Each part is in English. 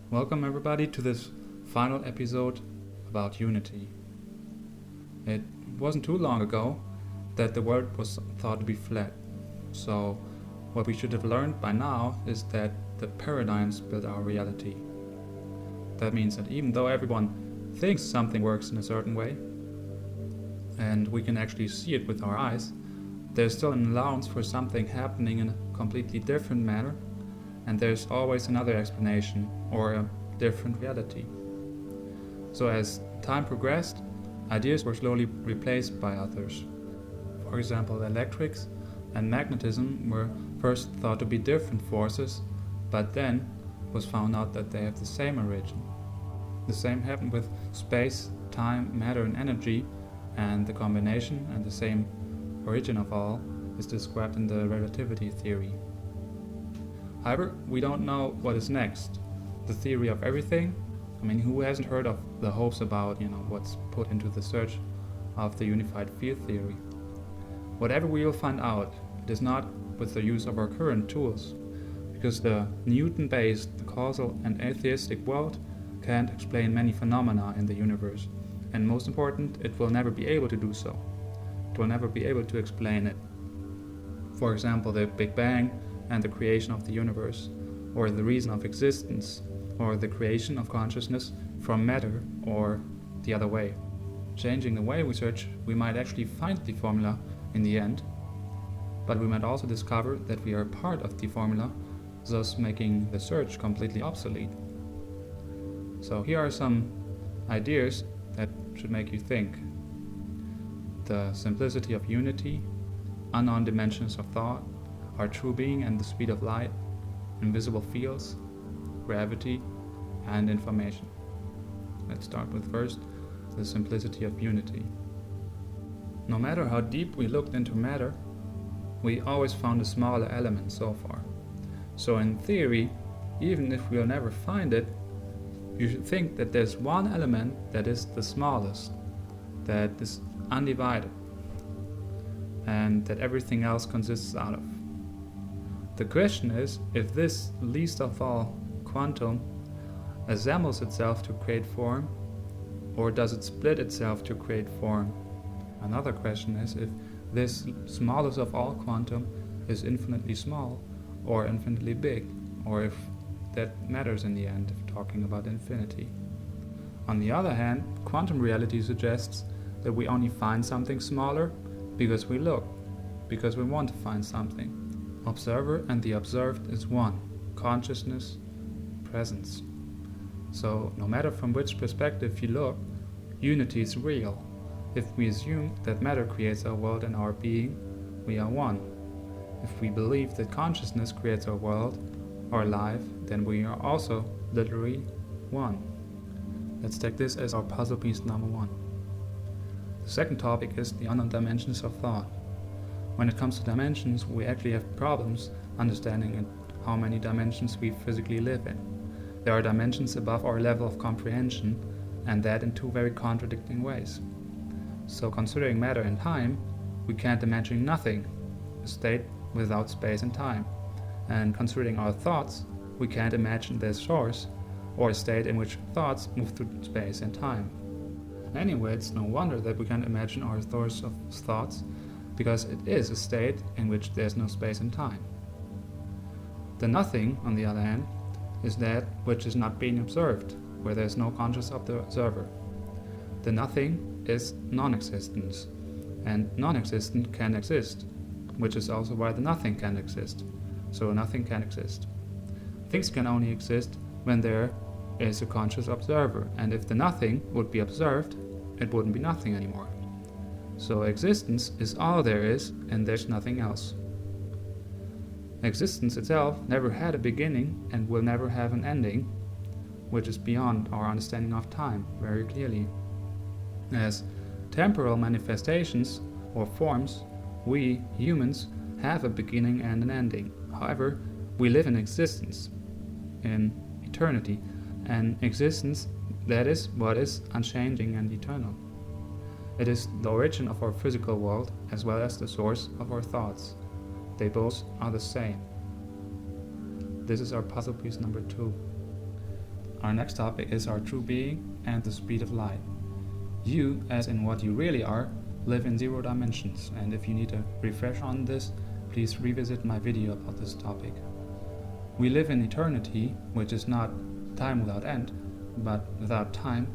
Welcome everybody to this final episode about unity. It wasn't too long ago that the world was thought to be flat. So what we should have learned by now is that the paradigms build our reality. That means that even though everyone thinks something works in a certain way, and we can actually see it with our eyes, there's still an allowance for something happening in a completely different manner, and there's always another explanation or a different reality. So as time progressed, ideas were slowly replaced by others. For example, electrics and magnetism were first thought to be different forces, but then was found out that they have the same origin. The same happened with space, time, matter and energy, and the combination and the same origin of all is described in the relativity theory. However, we don't know what is next. The theory of everything? Who hasn't heard of the hopes about, what's put into the search of the unified field theory? Whatever we will find out, it is not with the use of our current tools, because the Newton-based causal and atheistic world can't explain many phenomena in the universe, and most important, it will never be able to do so. It will never be able to explain it. For example, the Big Bang and the creation of the universe, or the reason of existence, or the creation of consciousness from matter, or the other way. Changing the way we search, we might actually find the formula in the end, but we might also discover that we are part of the formula, thus making the search completely obsolete. So here are some ideas that should make you think. The simplicity of unity, unknown dimensions of thought, our true being and the speed of light, invisible fields, gravity, and information. Let's start with first, the simplicity of unity. No matter how deep we looked into matter, we always found a smaller element so far. So in theory, even if we'll never find it, you should think that there's one element that is the smallest, that is undivided, and that everything else consists out of. The question is if this least of all quantum assembles itself to create form, or does it split itself to create form? Another question is if this smallest of all quantum is infinitely small or infinitely big, or if that matters in the end if talking about infinity. On the other hand, quantum reality suggests that we only find something smaller because we look, because we want to find something. Observer and the observed is one, consciousness, presence. So no matter from which perspective you look, unity is real. If we assume that matter creates our world and our being, we are one. If we believe that consciousness creates our world, our life, then we are also literally one. Let's take this as our puzzle piece number one. The second topic is the unknown dimensions of thought. When it comes to dimensions, we actually have problems understanding how many dimensions we physically live in. There are dimensions above our level of comprehension, and that in two very contradicting ways. So considering matter and time, we can't imagine nothing, a state without space and time. And considering our thoughts, we can't imagine their source, or a state in which thoughts move through space and time. Anyway, it's no wonder that we can't imagine our source of thoughts, because it is a state in which there's no space and time. The nothing, on the other hand, is that which is not being observed, where there is no conscious observer. The nothing is non-existence, and non-existent can exist, which is also why the nothing can exist. So nothing can exist. Things can only exist when there is a conscious observer, and if the nothing would be observed, it wouldn't be nothing anymore. So existence is all there is, and there's nothing else. Existence itself never had a beginning and will never have an ending, which is beyond our understanding of time very clearly. As temporal manifestations or forms, we, humans, have a beginning and an ending. However, we live in existence, in eternity, and existence, that is what is unchanging and eternal. It is the origin of our physical world as well as the source of our thoughts. They both are the same. This is our puzzle piece number 2. Our next topic is our true being and the speed of light. You, as in what you really are, live in 0 dimensions, and if you need a refresh on this, please revisit my video about this topic. We live in eternity, which is not time without end, but without time,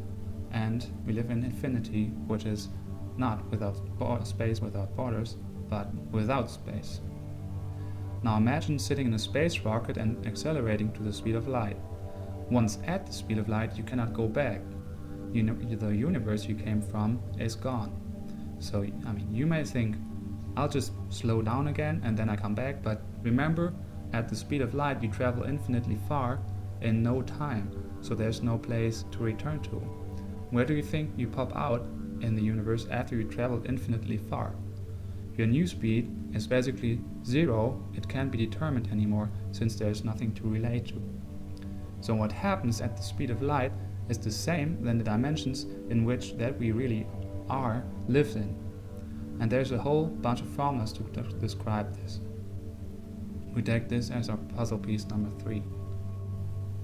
and we live in infinity, which is not without space without borders, but without space. Now imagine sitting in a space rocket and accelerating to the speed of light. Once at the speed of light, you cannot go back. The universe you came from is gone. So, you may think, I'll just slow down again and then I come back, but remember, at the speed of light you travel infinitely far in no time, so there's no place to return to. Where do you think you pop out in the universe after you traveled infinitely far? Your new speed is basically 0, it can't be determined anymore since there's nothing to relate to. So what happens at the speed of light is the same than the dimensions in which that we really are lives in. And there's a whole bunch of formulas to describe this. We take this as our puzzle piece number 3.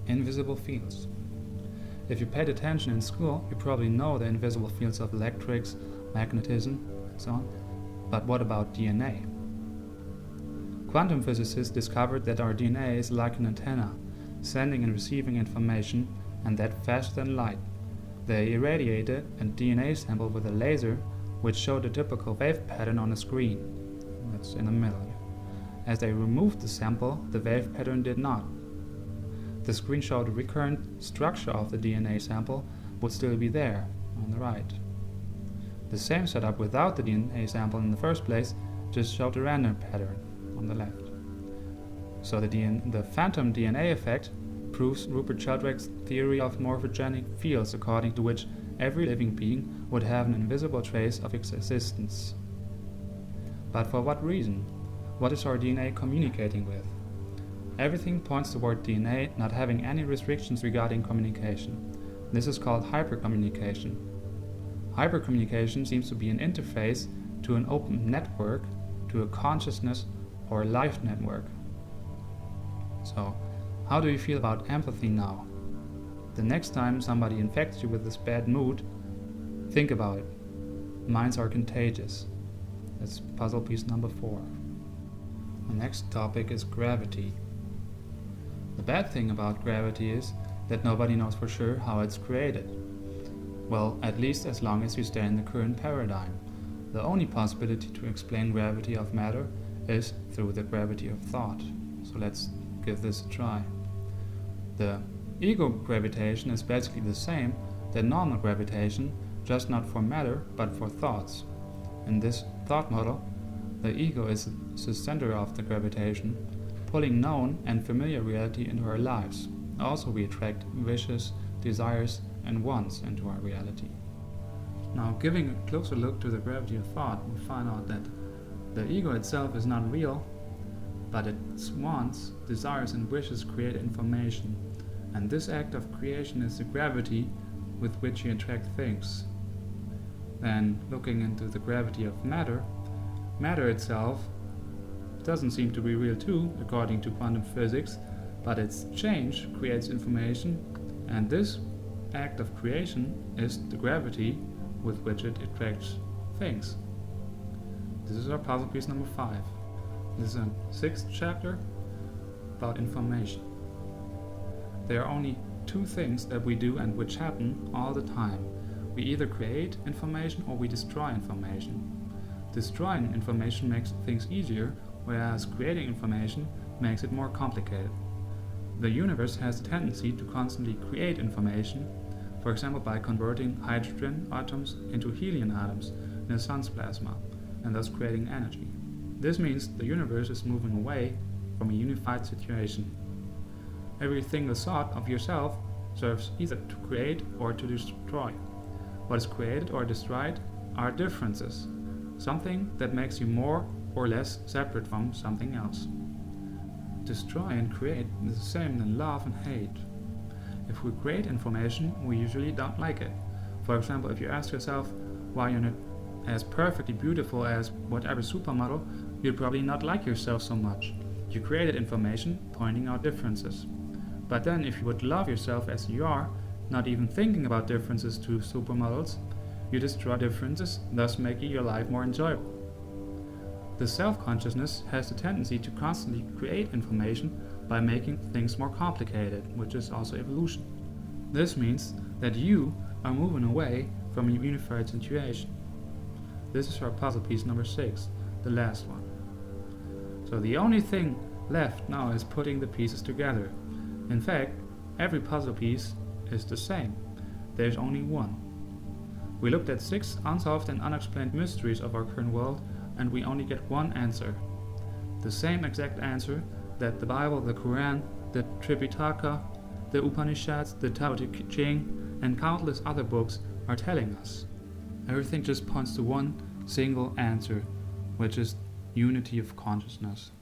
Invisible fields. If you paid attention in school, you probably know the invisible fields of electrics, magnetism, and so on. But what about DNA? Quantum physicists discovered that our DNA is like an antenna, sending and receiving information, and that faster than light. They irradiated a DNA sample with a laser, which showed a typical wave pattern on a screen. That's in the middle. As they removed the sample, the wave pattern did not. The screen showed the recurrent structure of the DNA sample would still be there, on the right. The same setup without the DNA sample in the first place just showed a random pattern, on the left. So the phantom DNA effect proves Rupert Sheldrake's theory of morphogenic fields, according to which every living being would have an invisible trace of its existence. But for what reason? What is our DNA communicating with? Everything points toward DNA not having any restrictions regarding communication. This is called hypercommunication. Hypercommunication seems to be an interface to an open network, to a consciousness or life network. So, how do you feel about empathy now? The next time somebody infects you with this bad mood, think about it. Minds are contagious. That's puzzle piece number 4. The next topic is gravity. The bad thing about gravity is that nobody knows for sure how it's created. Well, at least as long as you stay in the current paradigm. The only possibility to explain gravity of matter is through the gravity of thought. So let's give this a try. The ego gravitation is basically the same as normal gravitation, just not for matter, but for thoughts. In this thought model, the ego is the center of the gravitation, pulling known and familiar reality into our lives. Also, we attract wishes, desires, and wants into our reality. Now, giving a closer look to the gravity of thought, we find out that the ego itself is not real, but its wants, desires, and wishes create information. And this act of creation is the gravity with which you attract things. Then, looking into the gravity of matter, matter itself doesn't seem to be real too, according to quantum physics, but its change creates information, and this act of creation is the gravity with which it attracts things. This is our puzzle piece number 5. This is a 6th chapter about information. There are only 2 things that we do and which happen all the time. We either create information or we destroy information. Destroying information makes things easier, whereas creating information makes it more complicated. The universe has a tendency to constantly create information, for example by converting hydrogen atoms into helium atoms in the sun's plasma, and thus creating energy. This means the universe is moving away from a unified situation. Every single thought of yourself serves either to create or to destroy. What is created or destroyed are differences, something that makes you more or less separate from something else. Destroy and create is the same than love and hate. If we create information, we usually don't like it. For example, if you ask yourself why you're not as perfectly beautiful as whatever supermodel, you'll probably not like yourself so much. You created information pointing out differences. But then if you would love yourself as you are, not even thinking about differences to supermodels, you destroy differences, thus making your life more enjoyable. The self-consciousness has the tendency to constantly create information by making things more complicated, which is also evolution. This means that you are moving away from a unified situation. This is our puzzle piece number 6, the last one. So the only thing left now is putting the pieces together. In fact, every puzzle piece is the same. There's only one. We looked at 6 unsolved and unexplained mysteries of our current world, and we only get one answer. The same exact answer that the Bible, the Quran, the Tripitaka, the Upanishads, the Tao Te Ching, and countless other books are telling us. Everything just points to one single answer, which is unity of consciousness.